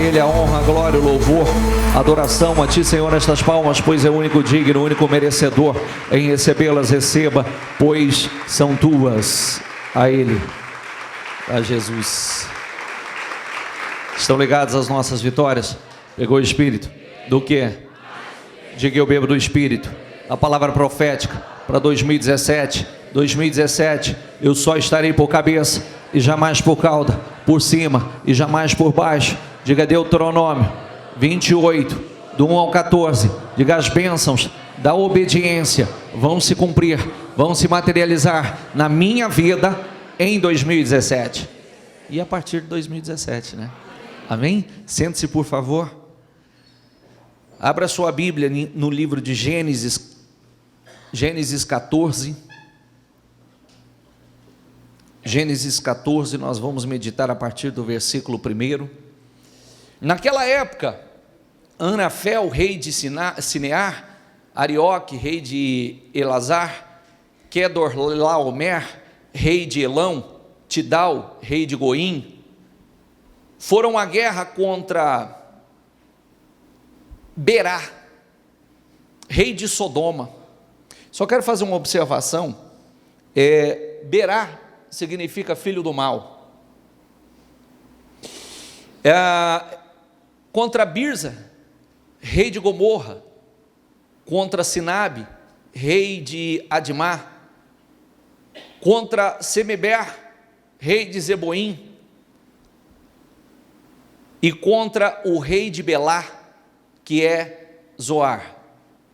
Ele a honra, a glória, o louvor, a adoração a Ti, Senhor, nestas palmas, pois é o único digno, o único merecedor em recebê-las. Receba, pois são Tuas. A Ele, a Jesus. Estão ligados às nossas vitórias? Pegou o Espírito? Do que? Diga: eu bebo do Espírito. A palavra profética para 2017. 2017, eu só estarei por cabeça e jamais por cauda, por cima e jamais por baixo. Diga: Deuteronômio 28, do 1 ao 14. Diga: as bênçãos da obediência vão se cumprir, vão se materializar na minha vida em 2017 e a partir de 2017, né? Amém? Sente-se, por favor. Abra sua Bíblia no livro de Gênesis 14. Gênesis 14, nós vamos meditar a partir do versículo 1. Naquela época, Anrafel, rei de Sinear, Arioque, rei de Elazar, Quedorlaomer, rei de Elão, Tidal, rei de Goim, foram à guerra contra Berá, rei de Sodoma. Só quero fazer uma observação. Berá significa filho do mal. Contra Birza, rei de Gomorra, contra Sinabe, rei de Admá, contra Semeber, rei de Zeboim, e contra o rei de Belá, que é Zoar.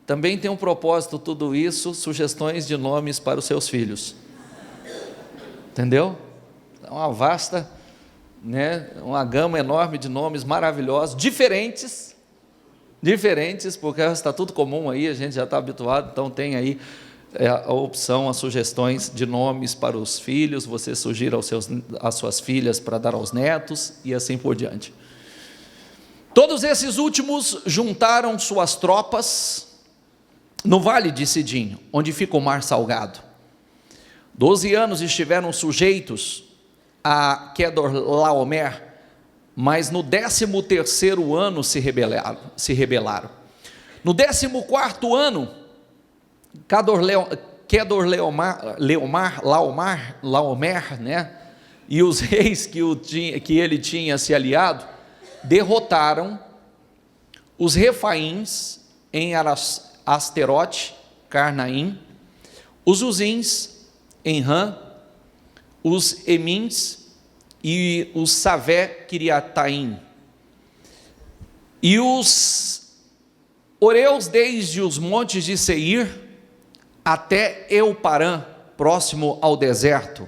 Também tem um propósito tudo isso, sugestões de nomes para os seus filhos. Entendeu? É uma vasta, né, uma gama enorme de nomes maravilhosos, diferentes, porque está tudo comum aí, a gente já está habituado, então tem aí a opção, as sugestões de nomes para os filhos, você sugira às suas filhas para dar aos netos, e assim por diante. Todos esses últimos juntaram suas tropas no vale de Sidim, onde fica o mar salgado. 12 anos estiveram sujeitos a Quedorlaomer, mas no 13º ano se rebelaram. No 14º ano, Laomer, né, e os reis que ele tinha se aliado, derrotaram os Refaíns em Asterote, Carnaim, os Uzins em Rã, os Emins e os Savé Kiriataim, e os Oreus desde os montes de Seir até Euparã, próximo ao deserto.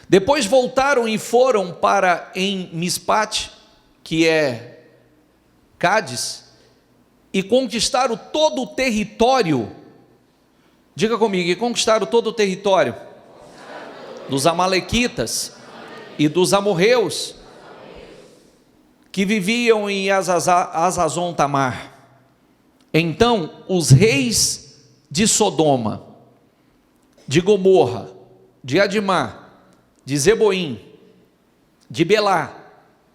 Depois voltaram e foram para em Mispate, que é Cádiz, e conquistaram todo o território. Diga comigo: e conquistaram todo o território dos amalequitas e dos amorreus que viviam em Azazon Tamar. Então os reis de Sodoma, de Gomorra, de Admá, de Zeboim, de Belá,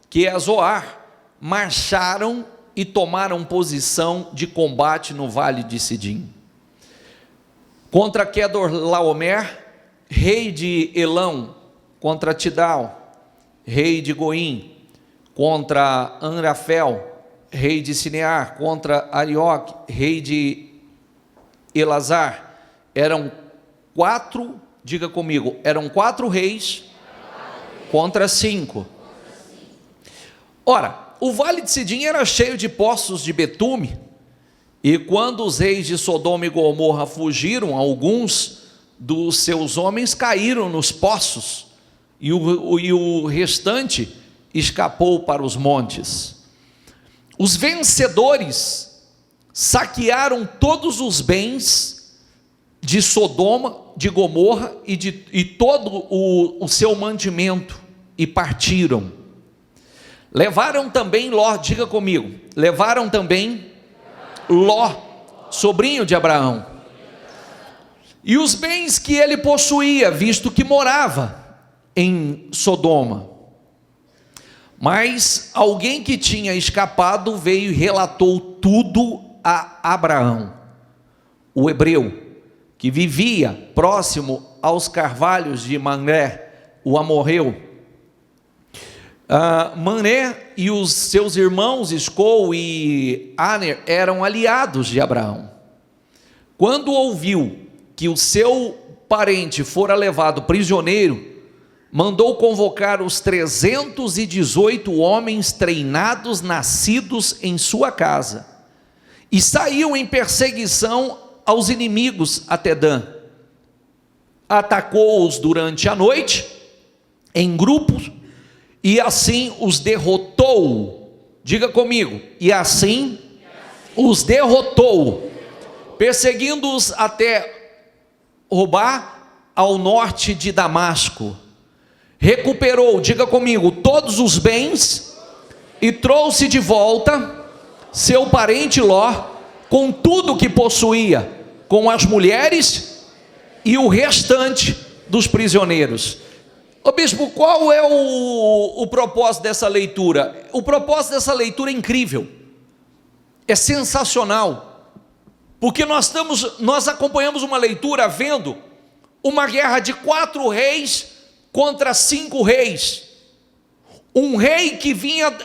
que é Zoar, marcharam e tomaram posição de combate no vale de Sidim. Contra Quedorlaomer, rei de Elão, contra Tidal, rei de Goim, contra Anrafel, rei de Sinear, contra Arioque, rei de Elazar. Eram 4, diga comigo, eram 4 reis contra 5. Ora, o vale de Sidim era cheio de poços de betume, e quando os reis de Sodoma e Gomorra fugiram, alguns dos seus homens caíram nos poços, e o restante escapou para os montes. Os vencedores saquearam todos os bens de Sodoma, de Gomorra e todo o seu mantimento, e partiram. Levaram também Ló, diga comigo, levaram também Ló, sobrinho de Abraão, e os bens que ele possuía, visto que morava em Sodoma. Mas alguém que tinha escapado veio e relatou tudo a Abraão, o hebreu, que vivia próximo aos carvalhos de Mamré, o amorreu. Mamré e os seus irmãos Escol e Aner eram aliados de Abraão. Quando ouviu que o seu parente fora levado prisioneiro, mandou convocar os 318 homens treinados, nascidos em sua casa, e saiu em perseguição aos inimigos até Dan. Atacou-os durante a noite, em grupos, e assim os derrotou. Diga comigo, e assim os derrotou, perseguindo-os até Robá, ao norte de Damasco. Recuperou, diga comigo, todos os bens, e trouxe de volta seu parente Ló, com tudo que possuía, com as mulheres e o restante dos prisioneiros. Ô bispo, qual é o propósito dessa leitura? O propósito dessa leitura é incrível, é sensacional, porque nós acompanhamos uma leitura vendo uma guerra de 4 reis contra 5 reis, um rei que vinha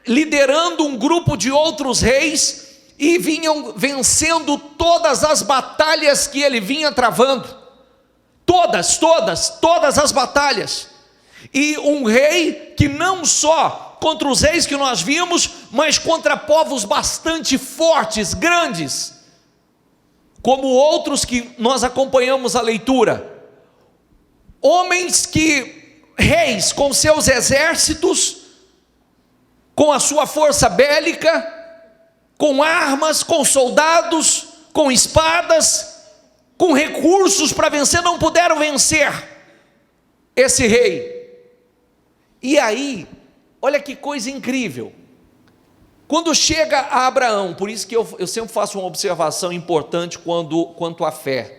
liderando um grupo de outros reis, e vinham vencendo todas as batalhas que ele vinha travando, todas as batalhas, e um rei que não só contra os reis que nós vimos, mas contra povos bastante fortes, grandes, como outros que nós acompanhamos a leitura, reis com seus exércitos, com a sua força bélica, com armas, com soldados, com espadas, com recursos para vencer, não puderam vencer esse rei. E aí, olha que coisa incrível, quando chega a Abraão, por isso que eu sempre faço uma observação importante quanto à fé,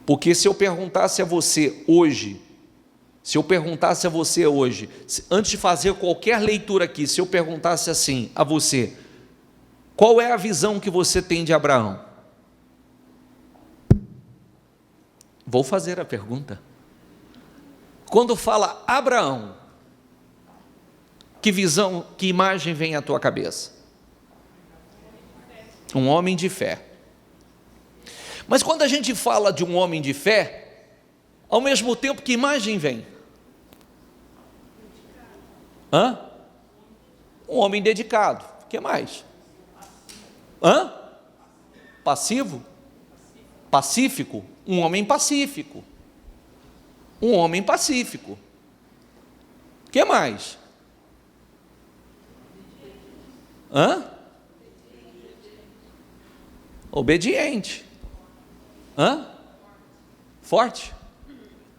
porque se eu perguntasse a você hoje, antes de fazer qualquer leitura aqui, se eu perguntasse assim a você, qual é a visão que você tem de Abraão? Vou fazer a pergunta. Quando fala Abraão, que visão, que imagem vem à tua cabeça? Um homem de fé. Mas quando a gente fala de um homem de fé, ao mesmo tempo, que imagem vem? Um homem dedicado. O que mais? Passivo? Pacífico? Um homem pacífico. Um homem pacífico. O que mais? Obediente. Forte.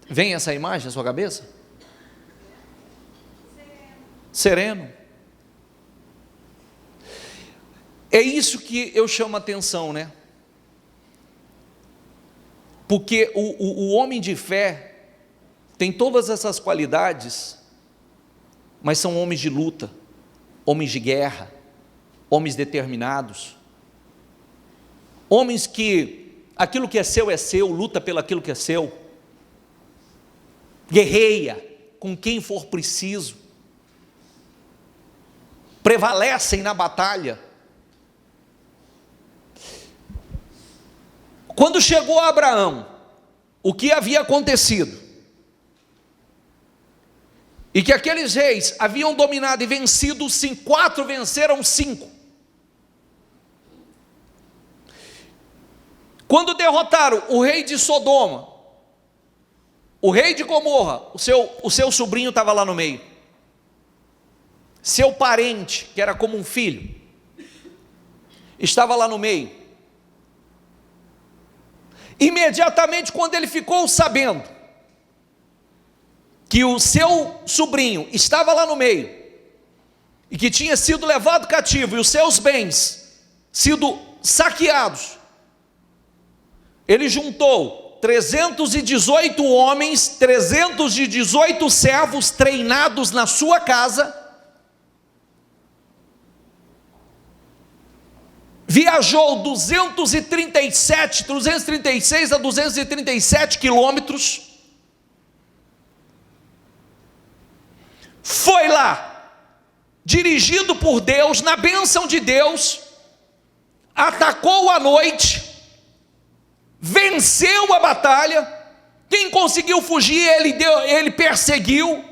Vem essa imagem na sua cabeça? Sereno. É isso que eu chamo a atenção, né? Porque o homem de fé tem todas essas qualidades, mas são homens de luta, homens de guerra, homens determinados, homens que aquilo que é seu, luta pelo aquilo que é seu, guerreia com quem for preciso, prevalecem na batalha. Quando chegou a Abraão, o que havia acontecido? E que aqueles reis haviam dominado e vencido 4, venceram 5. Quando derrotaram o rei de Sodoma, o rei de Gomorra, o seu sobrinho estava lá no meio, seu parente, que era como um filho, estava lá no meio. Imediatamente, quando ele ficou sabendo que o seu sobrinho estava lá no meio, e que tinha sido levado cativo, e os seus bens sido saqueados, ele juntou 318 homens, 318 servos treinados na sua casa, viajou 236 a 237 quilômetros, foi lá, dirigido por Deus, na bênção de Deus, atacou à noite, venceu a batalha. Quem conseguiu fugir, ele perseguiu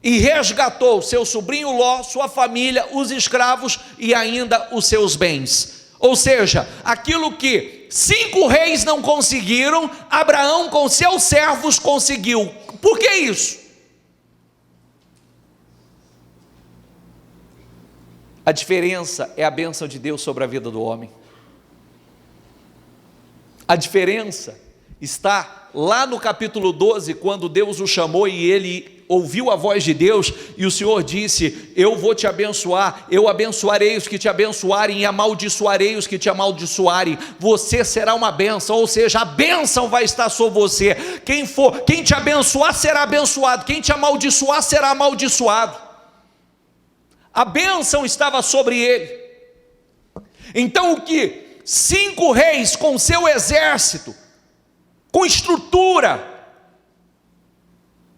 e resgatou seu sobrinho Ló, sua família, os escravos e ainda os seus bens. Ou seja, aquilo que 5 reis não conseguiram, Abraão com seus servos conseguiu. Por que isso? A diferença é a bênção de Deus sobre a vida do homem. A diferença está lá no capítulo 12, quando Deus o chamou e ele ouviu a voz de Deus, e o Senhor disse: eu vou te abençoar, eu abençoarei os que te abençoarem e amaldiçoarei os que te amaldiçoarem. Você será uma bênção, ou seja, a bênção vai estar sobre você. Quem te abençoar será abençoado, quem te amaldiçoar será amaldiçoado. A bênção estava sobre ele. Então o que 5 reis com seu exército, com estrutura,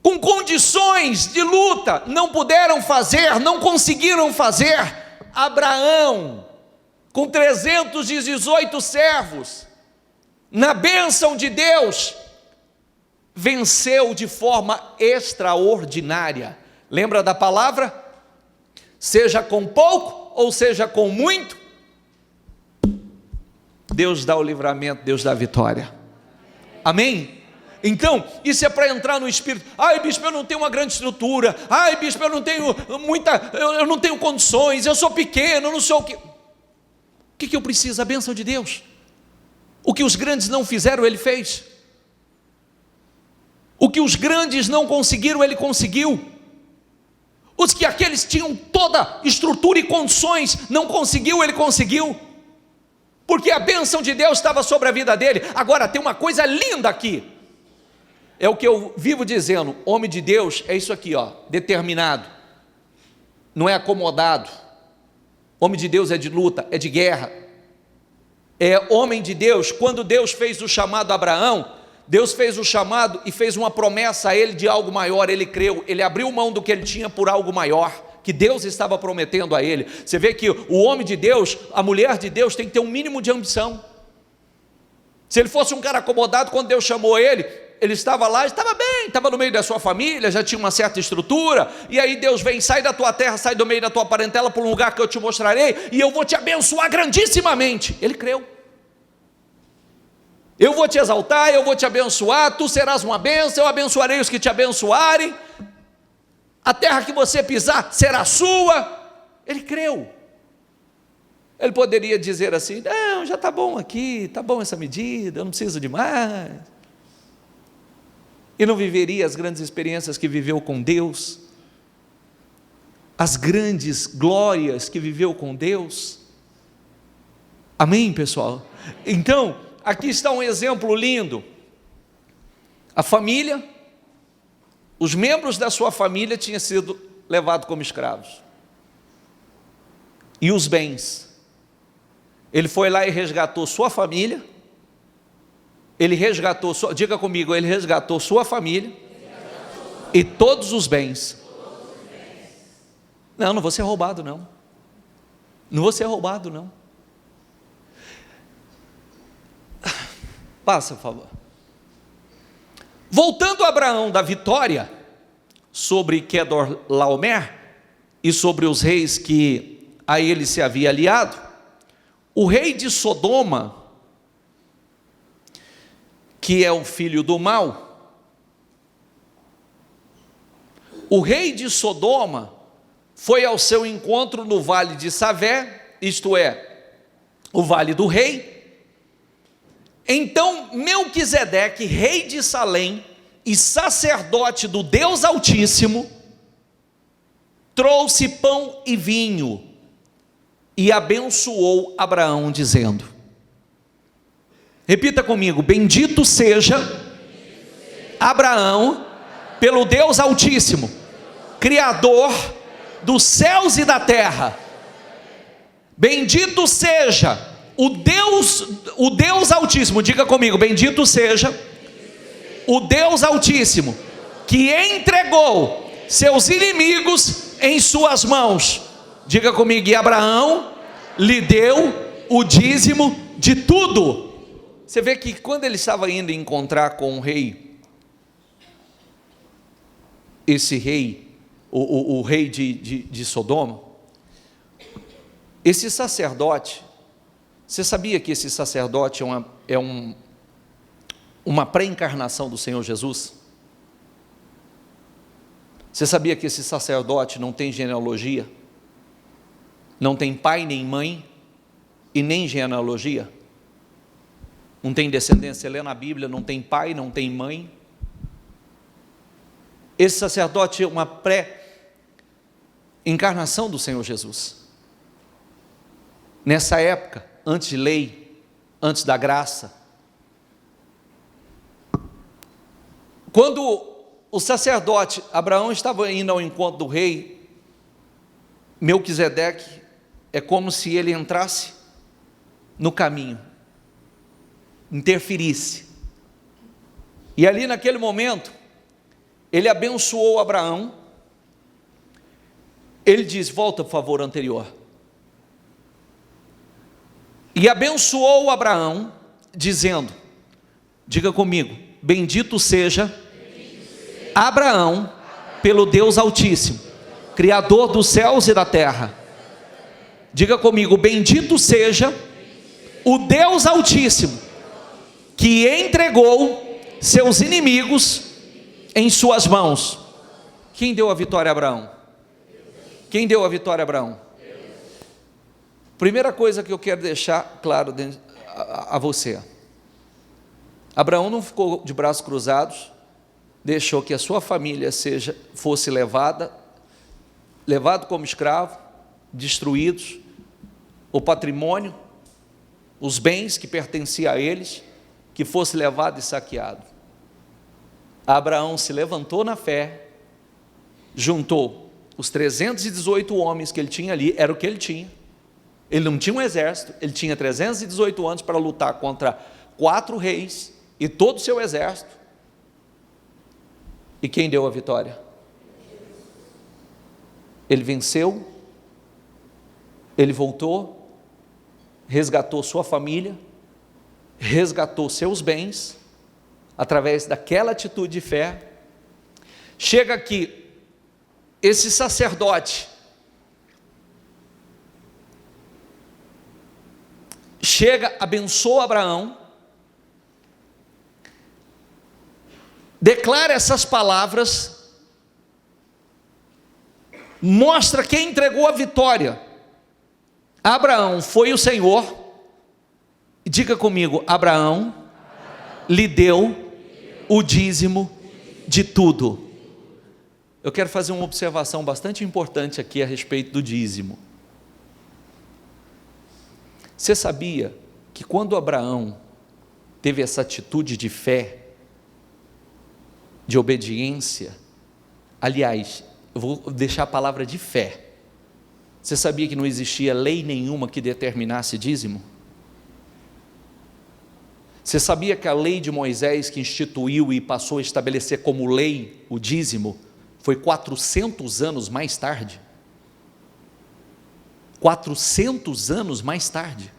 com condições de luta, não puderam fazer, não conseguiram fazer, Abraão, com 318 servos, na bênção de Deus, venceu de forma extraordinária. Lembra da palavra? Seja com pouco ou seja com muito, Deus dá o livramento, Deus dá a vitória. Amém? Então, isso é para entrar no espírito. Ai, bispo, eu não tenho uma grande estrutura. Ai, bispo, eu não tenho eu não tenho condições, eu sou pequeno, eu não sou o que. O que eu preciso? A bênção de Deus. O que os grandes não fizeram, ele fez. O que os grandes não conseguiram, ele conseguiu. Os que aqueles tinham toda estrutura e condições, não conseguiu, ele conseguiu. Porque a bênção de Deus estava sobre a vida dele. Agora tem uma coisa linda aqui. É o que eu vivo dizendo, homem de Deus é isso aqui, ó, determinado. Não é acomodado. Homem de Deus é de luta, é de guerra. É homem de Deus. Quando Deus fez o chamado a Abraão, Deus fez o chamado e fez uma promessa a ele de algo maior. Ele creu, ele abriu mão do que ele tinha por algo maior, que Deus estava prometendo a ele. Você vê que o homem de Deus, a mulher de Deus tem que ter um mínimo de ambição. Se ele fosse um cara acomodado, quando Deus chamou ele estava lá, estava bem, estava no meio da sua família, já tinha uma certa estrutura, e aí Deus vem, sai da tua terra, sai do meio da tua parentela, para um lugar que eu te mostrarei, e eu vou te abençoar grandissimamente. Ele creu. Eu vou te exaltar, eu vou te abençoar, tu serás uma bênção, eu abençoarei os que te abençoarem, a terra que você pisar será sua. Ele creu. Ele poderia dizer assim: não, já está bom aqui, está bom essa medida, eu não preciso de mais. E não viveria as grandes experiências que viveu com Deus, as grandes glórias que viveu com Deus. Amém, pessoal? Então, aqui está um exemplo lindo. A família, os membros da sua família tinham sido levados como escravos. E os bens. Ele foi lá e resgatou sua família. Ele resgatou, diga comigo, ele resgatou sua família e todos os bens. Não vou ser roubado não. Não vou ser roubado não. Passa, por favor. Voltando a Abraão da vitória sobre Quedorlaomer e sobre os reis que a ele se havia aliado, o rei de Sodoma, que é o filho do mal, o rei de Sodoma foi ao seu encontro no vale de Savé, isto é, o vale do rei. Então Melquisedeque, rei de Salém e sacerdote do Deus Altíssimo, trouxe pão e vinho e abençoou Abraão, dizendo: Repita comigo: bendito seja Abraão pelo Deus Altíssimo, Criador dos céus e da terra. Bendito seja o Deus Altíssimo. Diga comigo: bendito seja o Deus Altíssimo, que entregou seus inimigos em suas mãos. Diga comigo: e Abraão lhe deu o dízimo de tudo. Você vê que quando ele estava indo encontrar com o rei, esse rei, o rei de Sodoma, esse sacerdote, você sabia que esse sacerdote é uma pré-encarnação do Senhor Jesus? Você sabia que esse sacerdote não tem genealogia? Não tem pai nem mãe e nem genealogia? Não tem descendência? Você lê na Bíblia, não tem pai, não tem mãe. Esse sacerdote é uma pré-encarnação do Senhor Jesus. Nessa época, antes de lei, antes da graça, quando o sacerdote Abraão estava indo ao encontro do rei, Melquisedeque, é como se ele entrasse no caminho, interferisse, e ali naquele momento, ele abençoou Abraão. Ele diz: volta por favor anterior. E abençoou Abraão, dizendo, diga comigo: bendito seja Abraão pelo Deus Altíssimo, Criador dos céus e da terra. Diga comigo: bendito seja o Deus Altíssimo, que entregou seus inimigos em suas mãos. Quem deu a vitória a Abraão? Quem deu a vitória a Abraão? Primeira coisa que eu quero deixar claro a você: Abraão não ficou de braços cruzados, deixou que a sua família fosse levado como escravo, destruídos, o patrimônio, os bens que pertenciam a eles, que fosse levado e saqueado. Abraão se levantou na fé, juntou os 318 homens que ele tinha ali, era o que ele tinha. Ele não tinha um exército, ele tinha 318 anos para lutar contra 4 reis e todo o seu exército. E quem deu a vitória? Ele venceu, ele voltou, resgatou sua família, resgatou seus bens, através daquela atitude de fé. Chega aqui, esse sacerdote, abençoa Abraão, declara essas palavras, mostra quem entregou a vitória. Abraão foi o Senhor. Diga comigo: Abraão lhe deu o dízimo de tudo. Eu quero fazer uma observação bastante importante aqui a respeito do dízimo. Você sabia que quando Abraão teve essa atitude de fé, de obediência, aliás, eu vou deixar a palavra de fé, você sabia que não existia lei nenhuma que determinasse dízimo? Você sabia que a lei de Moisés, que instituiu e passou a estabelecer como lei o dízimo, foi 400 anos mais tarde? 400 anos mais tarde.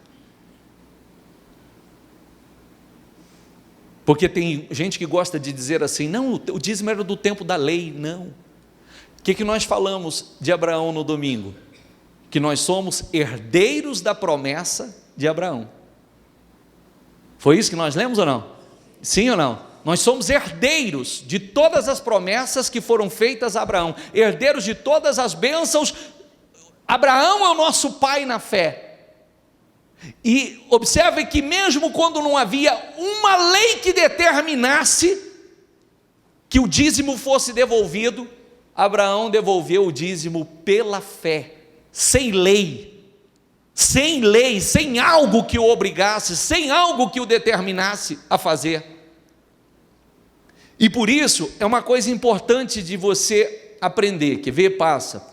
Porque tem gente que gosta de dizer assim: não, o dízimo era do tempo da lei. Não. O que nós falamos de Abraão no domingo? Que nós somos herdeiros da promessa de Abraão. Foi isso que nós lemos ou não? Sim ou não? Nós somos herdeiros de todas as promessas que foram feitas a Abraão, herdeiros de todas as bênçãos. Abraão é o nosso pai na fé. E observe que mesmo quando não havia uma lei que determinasse que o dízimo fosse devolvido, Abraão devolveu o dízimo pela fé, sem lei, sem lei, sem algo que o obrigasse, sem algo que o determinasse a fazer. E por isso, é uma coisa importante de você aprender, que vê, passa.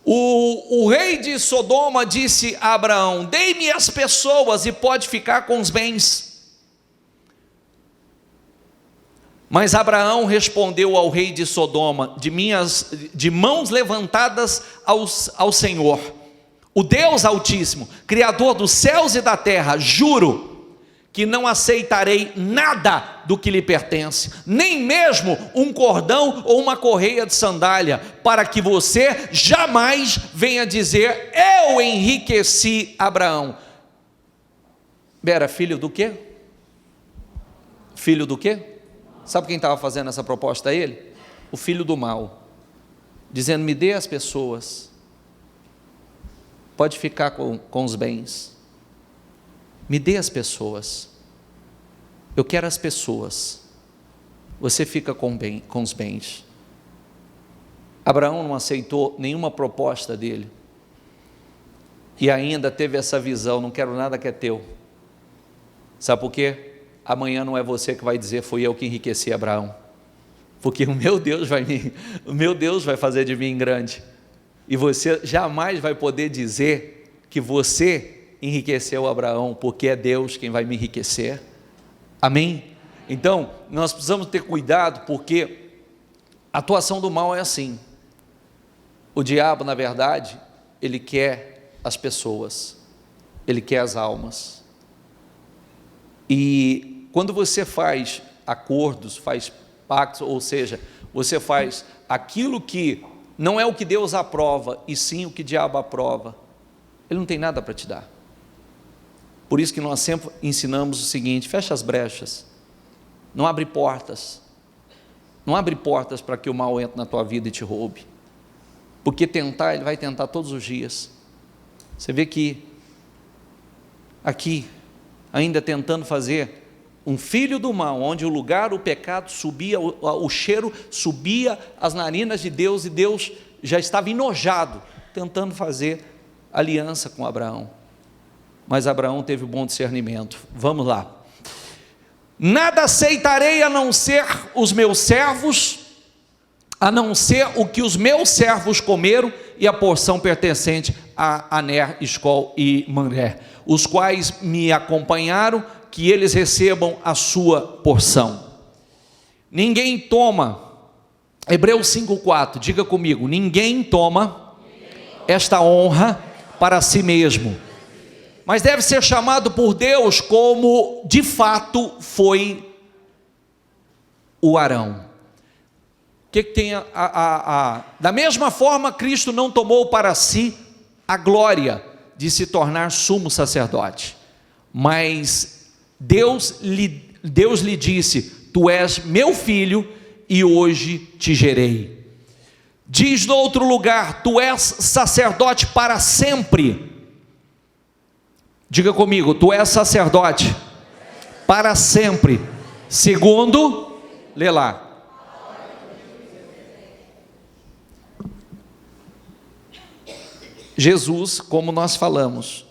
O rei de Sodoma disse a Abraão: dê-me as pessoas e pode ficar com os bens. Mas Abraão respondeu ao rei de Sodoma: de mãos levantadas ao Senhor, o Deus Altíssimo, Criador dos céus e da terra, juro que não aceitarei nada do que lhe pertence, nem mesmo um cordão ou uma correia de sandália, para que você jamais venha dizer: eu enriqueci Abraão. Era filho do quê? Filho do quê? Sabe quem estava fazendo essa proposta a ele? O filho do mal, dizendo: me dê as pessoas, pode ficar com os bens, me dê as pessoas, eu quero as pessoas, você fica com os bens. Abraão não aceitou nenhuma proposta dele, e ainda teve essa visão: não quero nada que é teu. Sabe por quê? Amanhã não é você que vai dizer: fui eu que enriqueci Abraão, porque o meu Deus vai fazer de mim grande, e você jamais vai poder dizer que você enriqueceu Abraão, porque é Deus quem vai me enriquecer. Amém? Então, nós precisamos ter cuidado, porque a atuação do mal é assim. O diabo, na verdade, ele quer as pessoas, ele quer as almas. E quando você faz acordos, faz pactos, ou seja, você faz aquilo que não é o que Deus aprova, e sim o que o diabo aprova, ele não tem nada para te dar. Por isso que nós sempre ensinamos o seguinte: fecha as brechas, não abre portas para que o mal entre na tua vida e te roube, porque tentar, ele vai tentar todos os dias. Você vê que aqui, ainda tentando fazer um filho do mal, onde o lugar, o pecado subia, o cheiro subia às narinas de Deus, e Deus já estava enojado, tentando fazer aliança com Abraão. Mas Abraão teve bom discernimento. Vamos lá. Nada aceitarei a não ser os meus servos, a não ser o que os meus servos comeram, e a porção pertencente a Aner, Escol e Manré, os quais me acompanharam, que eles recebam a sua porção. Ninguém toma, Hebreus 5,4, diga comigo: ninguém toma esta honra para si mesmo, mas deve ser chamado por Deus como de fato foi o Arão. O que tem da mesma forma, Cristo não tomou para si a glória de se tornar sumo sacerdote, mas Deus lhe disse: tu és meu filho e hoje te gerei. Diz no outro lugar: tu és sacerdote para sempre. Diga comigo: tu és sacerdote para sempre, segundo, lê lá. Jesus, como nós falamos,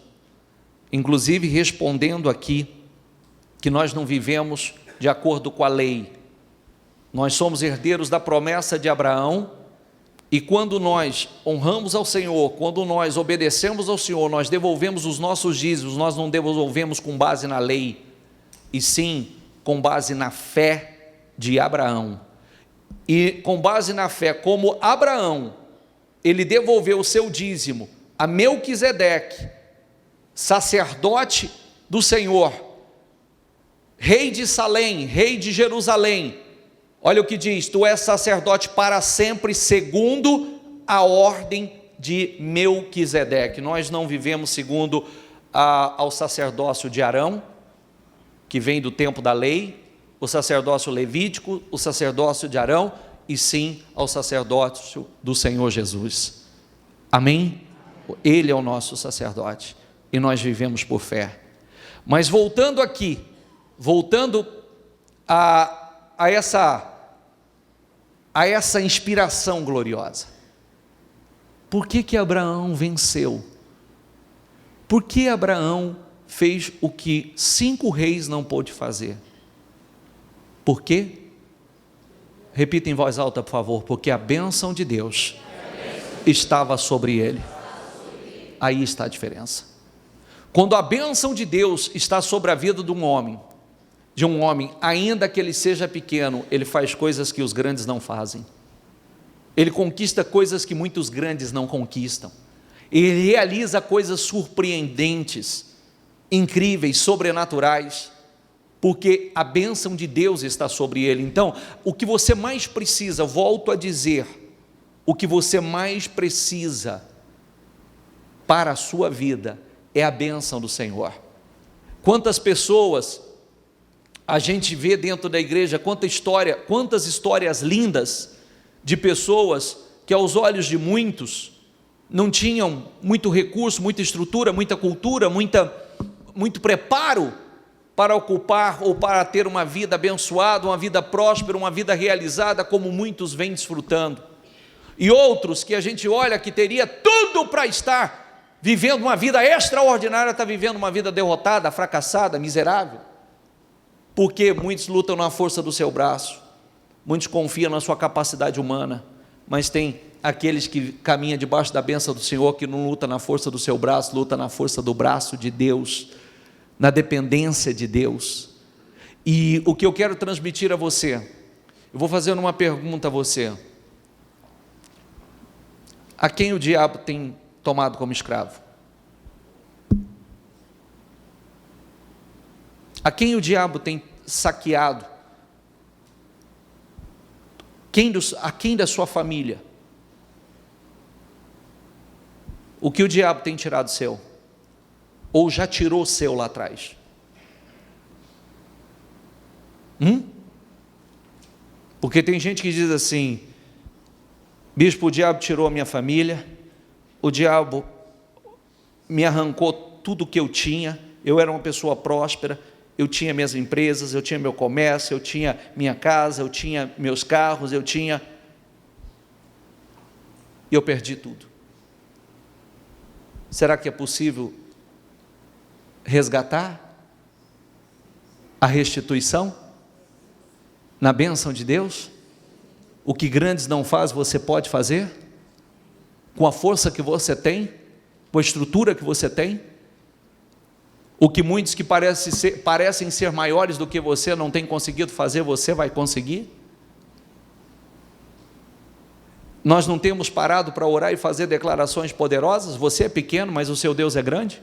inclusive respondendo aqui, que nós não vivemos de acordo com a lei, nós somos herdeiros da promessa de Abraão, e quando nós honramos ao Senhor, quando nós obedecemos ao Senhor, nós devolvemos os nossos dízimos, nós não devolvemos com base na lei, e sim com base na fé de Abraão. E com base na fé, como Abraão, ele devolveu o seu dízimo a Melquisedeque, sacerdote do Senhor, rei de Salém, rei de Jerusalém. Olha o que diz: tu és sacerdote para sempre, segundo a ordem de Melquisedeque. Nós não vivemos segundo ao sacerdócio de Arão, que vem do tempo da lei, o sacerdócio levítico, o sacerdócio de Arão, e sim ao sacerdócio do Senhor Jesus. Amém? Ele é o nosso sacerdote, e nós vivemos por fé. Mas voltando aqui, voltando a essa inspiração gloriosa, por que Abraão venceu Por que Abraão fez o que 5 reis não pôde fazer? Por quê? Repita em voz alta, por favor. Porque a bênção de Deus estava sobre ele. Aí está a diferença. Quando a bênção de Deus está sobre a vida de um homem, ainda que ele seja pequeno, ele faz coisas que os grandes não fazem. Ele conquista coisas que muitos grandes não conquistam. Ele realiza coisas surpreendentes, incríveis, sobrenaturais, porque a bênção de Deus está sobre ele. Então, o que você mais precisa, volto a dizer, o que você mais precisa para a sua vida é a bênção do Senhor. Quantas pessoas a gente vê dentro da igreja, quantas histórias lindas de pessoas que aos olhos de muitos não tinham muito recurso, muita estrutura, muita cultura, muito preparo para ocupar ou para ter uma vida abençoada, uma vida próspera, uma vida realizada como muitos vêm desfrutando. E outros que a gente olha que teria tudo para estar vivendo uma vida extraordinária, está vivendo uma vida derrotada, fracassada, miserável. Porque muitos lutam na força do seu braço, muitos confiam na sua capacidade humana, mas tem aqueles que caminham debaixo da bênção do Senhor, que não luta na força do seu braço, luta na força do braço de Deus, na dependência de Deus. E o que eu quero transmitir a você, eu vou fazer uma pergunta a você: a quem o diabo tem tomado como escravo? A quem o diabo tem saqueado? A quem da sua família? O que o diabo tem tirado seu? Ou já tirou seu lá atrás? Porque tem gente que diz assim: bispo, o diabo tirou a minha família, o diabo me arrancou tudo que eu tinha, eu era uma pessoa próspera, eu tinha minhas empresas, eu tinha meu comércio, eu tinha minha casa, eu tinha meus carros, e eu perdi tudo. Será que é possível resgatar a restituição na bênção de Deus? O que grandes não fazem, você pode fazer, com a força que você tem, com a estrutura que você tem. O que muitos que parecem ser maiores do que você não têm conseguido fazer, você vai conseguir. Nós não temos parado para orar e fazer declarações poderosas. Você é pequeno, mas o seu Deus é grande.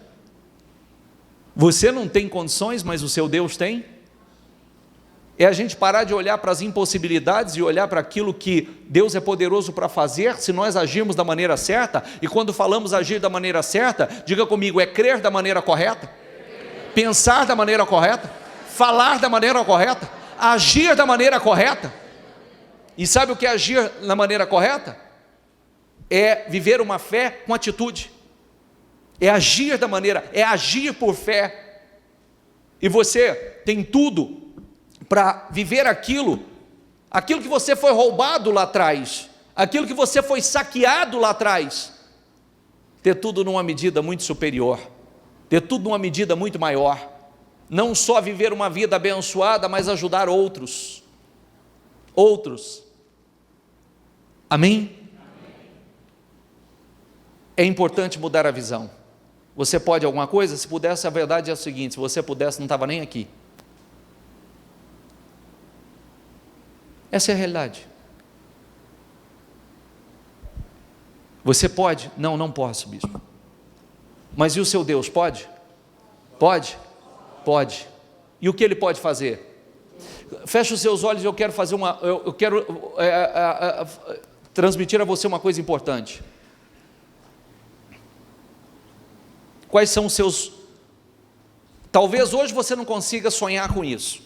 Você não tem condições, mas o seu Deus tem. É a gente parar de olhar para as impossibilidades e olhar para aquilo que Deus é poderoso para fazer, se nós agirmos da maneira certa. E quando falamos agir da maneira certa, diga comigo, é crer da maneira correta, pensar da maneira correta, falar da maneira correta, agir da maneira correta. E sabe o que é agir da maneira correta? É viver uma fé com atitude, é agir da maneira, é agir por fé. E você tem tudo para viver aquilo que você foi roubado lá atrás, aquilo que você foi saqueado lá atrás, ter tudo numa medida muito superior, ter tudo numa medida muito maior, não só viver uma vida abençoada, mas ajudar outros. Amém? É importante mudar a visão. Você pode alguma coisa? Se pudesse, a verdade é a seguinte: se você pudesse, não estava nem aqui. Essa é a realidade. Você pode? Não, não posso, bispo. Mas e o seu Deus, pode? Pode? Pode. E o que Ele pode fazer? Feche os seus olhos, eu quero transmitir a você uma coisa importante. Quais são os seus... Talvez hoje você não consiga sonhar com isso,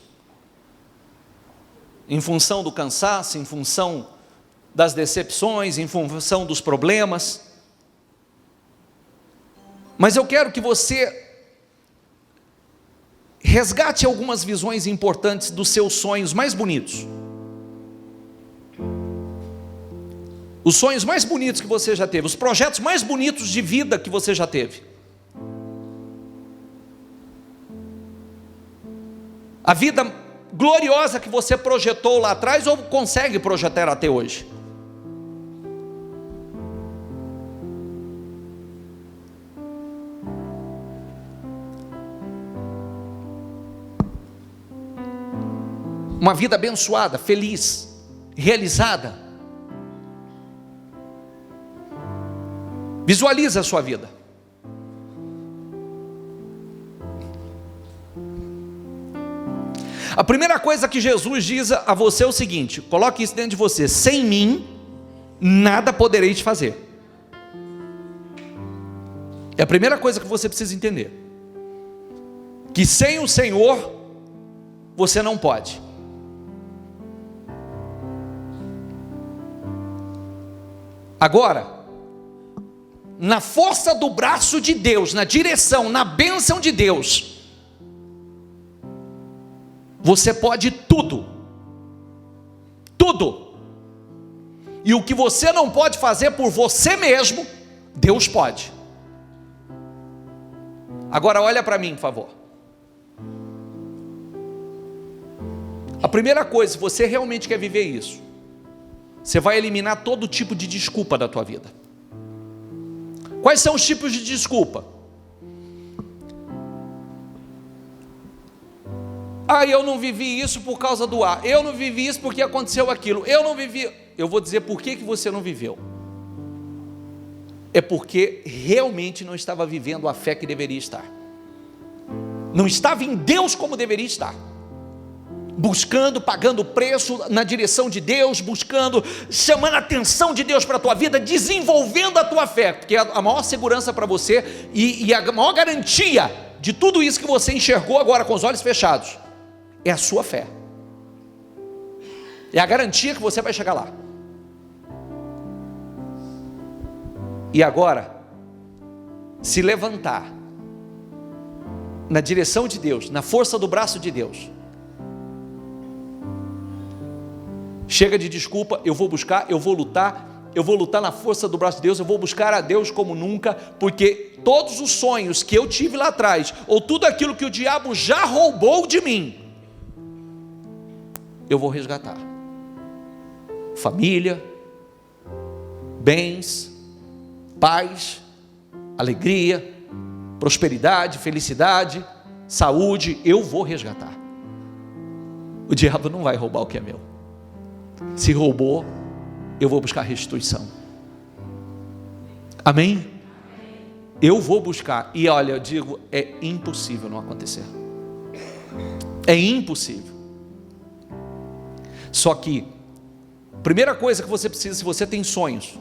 em função do cansaço, em função das decepções, em função dos problemas. Mas eu quero que você resgate algumas visões importantes dos seus sonhos mais bonitos. Os sonhos mais bonitos que você já teve, os projetos mais bonitos de vida que você já teve. A vida gloriosa que você projetou lá atrás ou consegue projetar até hoje? Uma vida abençoada, feliz, realizada. Visualiza a sua vida. A primeira coisa que Jesus diz a você é o seguinte: coloque isso dentro de você: sem mim, nada podereis fazer. É a primeira coisa que você precisa entender, que sem o Senhor, você não pode. Agora, na força do braço de Deus, na direção, na bênção de Deus, você pode tudo, tudo. E o que você não pode fazer por você mesmo, Deus pode. Agora olha para mim, por favor. A primeira coisa, se você realmente quer viver isso, você vai eliminar todo tipo de desculpa da tua vida. Quais são os tipos de desculpa? Eu não vivi isso por causa do A. Eu não vivi isso porque aconteceu aquilo. Eu não vivi. Eu vou dizer por que você não viveu. É porque realmente não estava vivendo a fé que deveria estar. Não estava em Deus como deveria estar. Buscando, pagando preço na direção de Deus, buscando, chamando a atenção de Deus para a tua vida, desenvolvendo a tua fé, porque a maior segurança para você e a maior garantia de tudo isso que você enxergou agora com os olhos fechados, é a sua fé. É a garantia que você vai chegar lá. E agora, se levantar na direção de Deus, na força do braço de Deus. Chega de desculpa, eu vou buscar, eu vou lutar na força do braço de Deus, eu vou buscar a Deus como nunca, porque todos os sonhos que eu tive lá atrás, ou tudo aquilo que o diabo já roubou de mim, eu vou resgatar. Família, bens, paz, alegria, prosperidade, felicidade, saúde, eu vou resgatar. O diabo não vai roubar o que é meu. Se roubou, eu vou buscar restituição. Amém? Eu vou buscar. E olha, eu digo, é impossível não acontecer. É impossível. Só que, primeira coisa que você precisa, se você tem sonhos,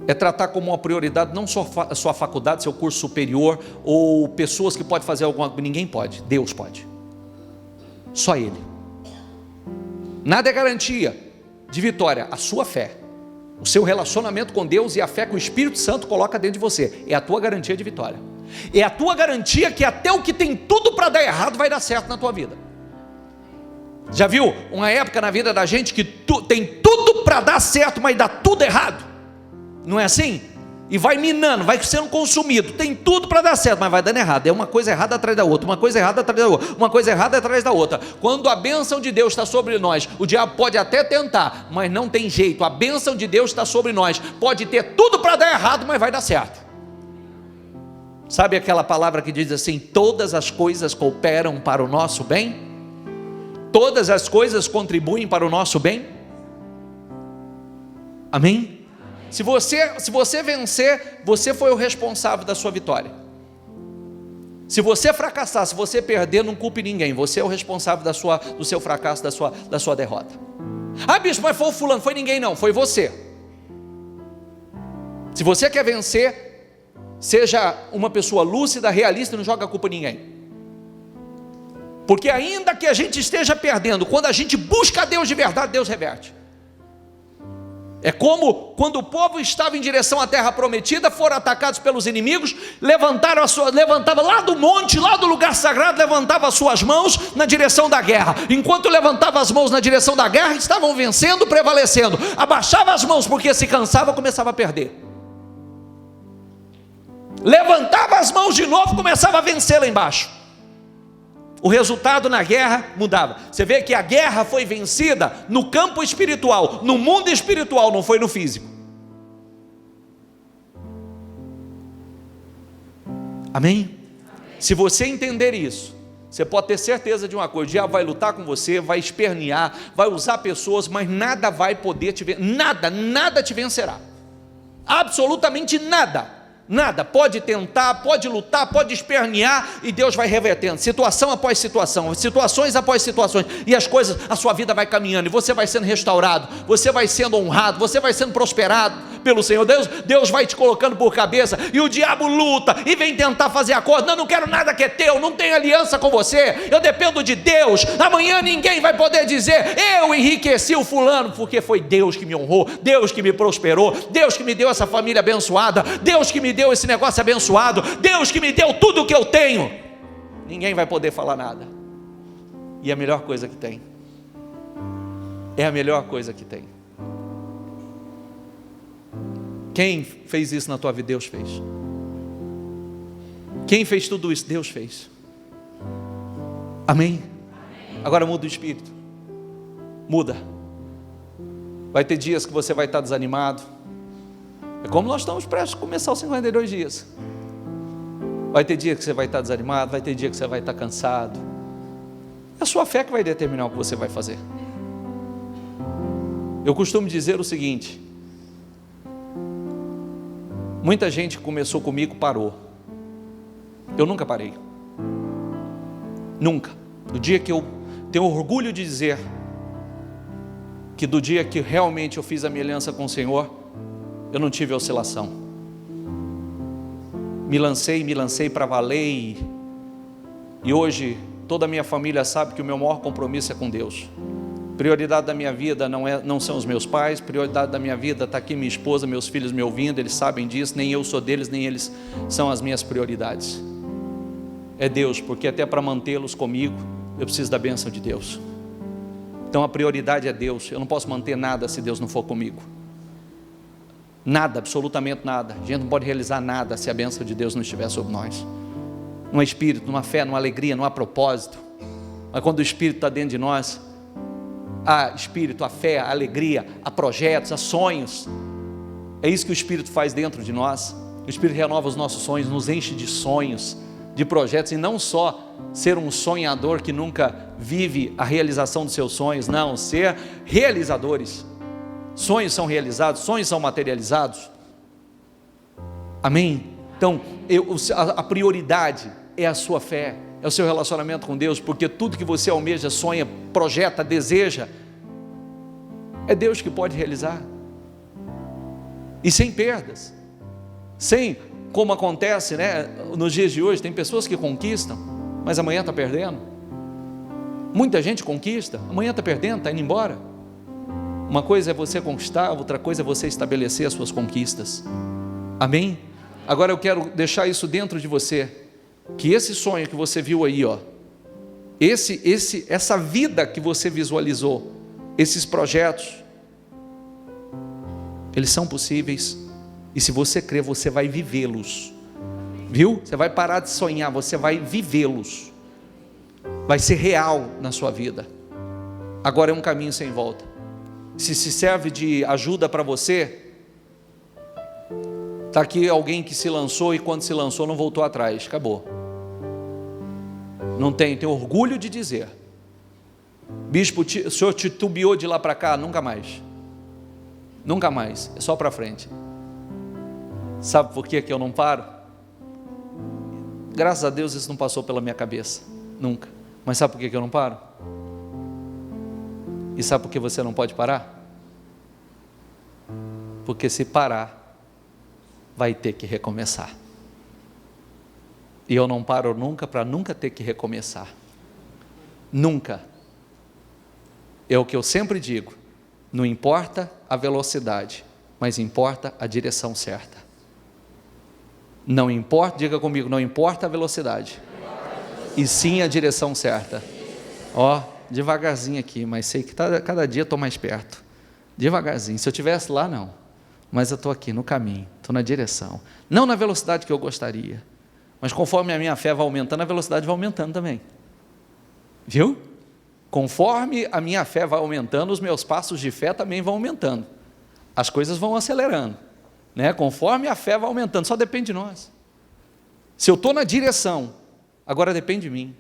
é tratar como uma prioridade não só a sua faculdade, seu curso superior, ou pessoas que podem fazer alguma coisa. Ninguém pode, Deus pode. Só Ele. Nada é garantia de vitória, a sua fé, o seu relacionamento com Deus e a fé que o Espírito Santo coloca dentro de você, é a tua garantia de vitória, é a tua garantia que até o que tem tudo para dar errado vai dar certo na tua vida. Já viu uma época na vida da gente que tem tudo para dar certo, mas dá tudo errado? Não é assim? E vai minando, vai sendo consumido, tem tudo para dar certo, mas vai dando errado, é uma coisa errada atrás da outra, uma coisa errada atrás da outra, uma coisa errada atrás da outra. Quando a bênção de Deus está sobre nós, o diabo pode até tentar, mas não tem jeito, a bênção de Deus está sobre nós, pode ter tudo para dar errado, mas vai dar certo. Sabe aquela palavra que diz assim: todas as coisas cooperam para o nosso bem? Todas as coisas contribuem para o nosso bem? Amém? Se você vencer, você foi o responsável da sua vitória. Se você fracassar, se você perder, não culpe ninguém. Você é o responsável do seu fracasso, da sua derrota. Bispo, mas foi o fulano, foi ninguém não, foi você. Se você quer vencer, seja uma pessoa lúcida, realista, e não joga a culpa em ninguém. Porque ainda que a gente esteja perdendo, quando a gente busca a Deus de verdade, Deus reverte. É como quando o povo estava em direção à terra prometida, foram atacados pelos inimigos, levantava lá do monte, lá do lugar sagrado, levantava as suas mãos na direção da guerra. Enquanto levantava as mãos na direção da guerra, estavam vencendo, prevalecendo. Abaixava as mãos porque se cansava, começava a perder. Levantava as mãos de novo, começava a vencer lá embaixo. O resultado na guerra mudava. Você vê que a guerra foi vencida no campo espiritual, no mundo espiritual, não foi no físico. Amém? Se você entender isso, você pode ter certeza de uma coisa: o diabo vai lutar com você, vai espernear, vai usar pessoas, mas nada vai poder te vencer, nada te vencerá, absolutamente nada. Nada, pode tentar, pode lutar, pode espernear, e Deus vai revertendo, situação após situação, situações após situações, e as coisas, a sua vida vai caminhando, e você vai sendo restaurado, você vai sendo honrado, você vai sendo prosperado pelo Senhor. Deus vai te colocando por cabeça, e o diabo luta, e vem tentar fazer acordo: não quero nada que é teu, não tenho aliança com você, eu dependo de Deus, amanhã ninguém vai poder dizer, eu enriqueci o fulano, porque foi Deus que me honrou, Deus que me prosperou, Deus que me deu essa família abençoada, Deus que me deu esse negócio abençoado, Deus que me deu tudo o que eu tenho. Ninguém vai poder falar nada, e a melhor coisa que tem, é a melhor coisa que tem. Quem fez isso na tua vida? Deus fez. Quem fez tudo isso? Deus fez. Amém? Agora muda o espírito, muda. Vai ter dias que você vai estar desanimado, é como nós estamos prestes a começar os 52 dias. Vai ter dia que você vai estar desanimado, vai ter dia que você vai estar cansado. É a sua fé que vai determinar o que você vai fazer. Eu costumo dizer o seguinte: muita gente que começou comigo parou. Eu nunca parei. Nunca. No dia que eu tenho orgulho de dizer que do dia que realmente eu fiz a minha aliança com o Senhor, eu não tive oscilação. Me lancei para valer, e hoje toda a minha família sabe que o meu maior compromisso é com Deus. Prioridade da minha vida não são os meus pais, prioridade da minha vida está aqui minha esposa, meus filhos me ouvindo, eles sabem disso, nem eu sou deles, nem eles são as minhas prioridades. É Deus, porque até para mantê-los comigo, eu preciso da bênção de Deus. Então a prioridade é Deus. Eu não posso manter nada se Deus não for comigo. Nada, absolutamente nada. A gente não pode realizar nada se a bênção de Deus não estiver sobre nós. Não há espírito, não há fé, não há alegria, não há propósito. Mas quando o Espírito está dentro de nós, há espírito, há fé, há alegria, há projetos, há sonhos. É isso que o Espírito faz dentro de nós. O Espírito renova os nossos sonhos, nos enche de sonhos, de projetos, e não só ser um sonhador que nunca vive a realização dos seus sonhos, não, ser realizadores. Sonhos são realizados, sonhos são materializados. Amém? Então, a prioridade é a sua fé, é o seu relacionamento com Deus, porque tudo que você almeja, sonha, projeta, deseja, é Deus que pode realizar, e sem perdas, sem, como acontece, né, nos dias de hoje, tem pessoas que conquistam, mas amanhã está perdendo. Muita gente conquista, amanhã está perdendo, está indo embora. Uma coisa é você conquistar, outra coisa é você estabelecer as suas conquistas. Amém? Agora eu quero deixar isso dentro de você, que esse sonho que você viu aí, ó, essa vida que você visualizou, esses projetos, eles são possíveis, e se você crer, você vai vivê-los, viu? Você vai parar de sonhar, você vai vivê-los, vai ser real na sua vida. Agora é um caminho sem volta. Se serve de ajuda para você, está aqui alguém que se lançou, e quando se lançou não voltou atrás, acabou. Não tenho orgulho de dizer, bispo, o senhor titubeou de lá para cá? Nunca mais, nunca mais, é só para frente. Sabe por que eu não paro? Graças a Deus isso não passou pela minha cabeça, nunca. Mas sabe por que eu não paro? E sabe por que você não pode parar? Porque se parar, vai ter que recomeçar. E eu não paro nunca, para nunca ter que recomeçar. Nunca. É o que eu sempre digo: não importa a velocidade, mas importa a direção certa. Não importa, diga comigo, não importa a velocidade, e sim a direção certa. Ó, devagarzinho aqui, mas sei que cada dia estou mais perto. Devagarzinho. Se eu estivesse lá, não. Mas eu estou aqui no caminho, estou na direção. Não na velocidade que eu gostaria, mas conforme a minha fé vai aumentando, a velocidade vai aumentando também. Viu? Conforme a minha fé vai aumentando, os meus passos de fé também vão aumentando. As coisas vão acelerando, né? Conforme a fé vai aumentando, só depende de nós. Se eu estou na direção, agora depende de mim.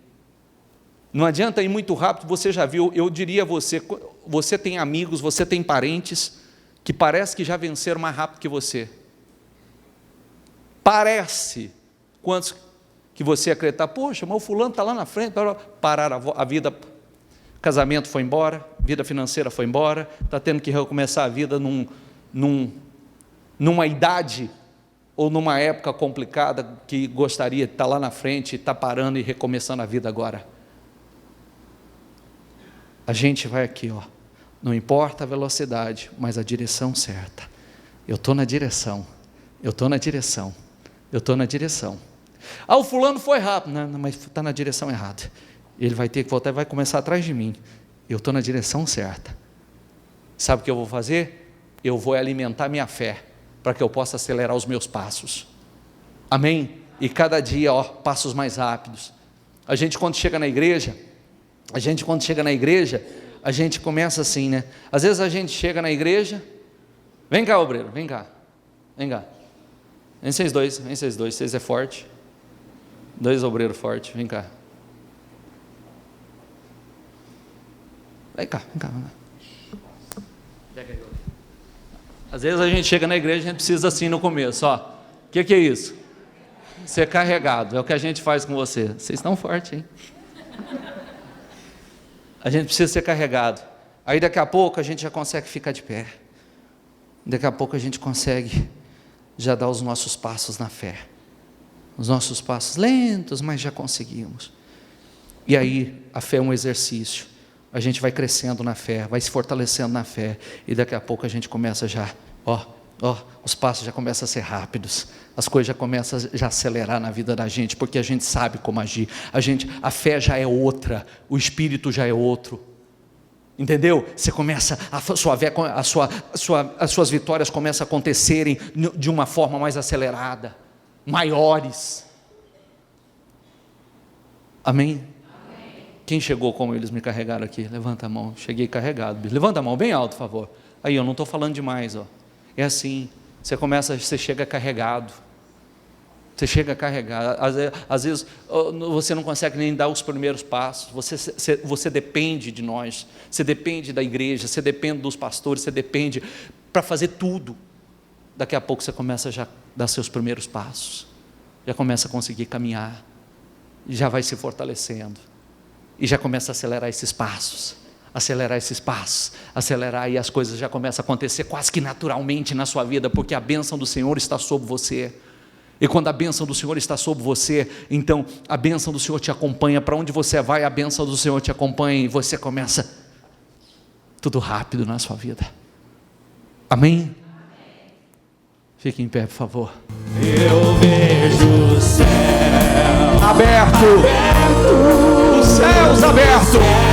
Não adianta ir muito rápido, você já viu, eu diria a você, você tem amigos, você tem parentes, que parece que já venceram mais rápido que você. Parece. Quantos que você acreditar, poxa, mas o fulano está lá na frente, pararam a vida, casamento foi embora, vida financeira foi embora, está tendo que recomeçar a vida numa idade, ou numa época complicada, que gostaria de estar lá na frente, está parando e recomeçando a vida agora. A gente vai aqui, ó, não importa a velocidade, mas a direção certa. Eu estou na direção, eu estou na direção, eu estou na direção. Ah, o fulano foi rápido, não, mas está na direção errada. Ele vai ter que voltar e vai começar atrás de mim. Eu estou na direção certa. Sabe o que eu vou fazer? Eu vou alimentar minha fé, para que eu possa acelerar os meus passos. Amém? E cada dia, ó, passos mais rápidos. A gente quando chega na igreja, a gente começa assim, né? Às vezes a gente chega na igreja, vem cá, obreiro, vem cá, vem vocês dois, vocês é forte, 2 obreiros fortes, vem cá. Vem cá. Às vezes a gente chega na igreja, a gente precisa assim no começo, ó, o que é isso? Ser carregado, é o que a gente faz com você. Vocês estão fortes, hein? A gente precisa ser carregado. Aí daqui a pouco a gente já consegue ficar de pé. Daqui a pouco a gente consegue já dar os nossos passos na fé. Os nossos passos lentos, mas já conseguimos. E aí a fé é um exercício. A gente vai crescendo na fé, vai se fortalecendo na fé. E daqui a pouco a gente começa já, os passos já começam a ser rápidos. As coisas já começam a acelerar na vida da gente, porque a gente sabe como agir. A fé já é outra, o espírito já é outro. Entendeu? Você começa, as suas vitórias começam a acontecerem de uma forma mais acelerada, maiores. Amém? Quem chegou como eles me carregaram aqui? Levanta a mão. Cheguei carregado. Levanta a mão bem alto, por favor. Aí, eu não estou falando demais, ó. É assim, você chega carregado. Você chega carregado. Às vezes você não consegue nem dar os primeiros passos. Você depende de nós. Você depende da igreja. Você depende dos pastores. Você depende para fazer tudo. Daqui a pouco você começa já a dar seus primeiros passos. Já começa a conseguir caminhar. E já vai se fortalecendo. E já começa a acelerar esses passos, acelerar, e as coisas já começam a acontecer quase que naturalmente na sua vida, porque a bênção do Senhor está sobre você. E quando a bênção do Senhor está sobre você, então a bênção do Senhor te acompanha. Para onde você vai, a bênção do Senhor te acompanha, e você começa tudo rápido na sua vida. Amém? Fique em pé, por favor. Eu vejo o céu aberto, os céus abertos.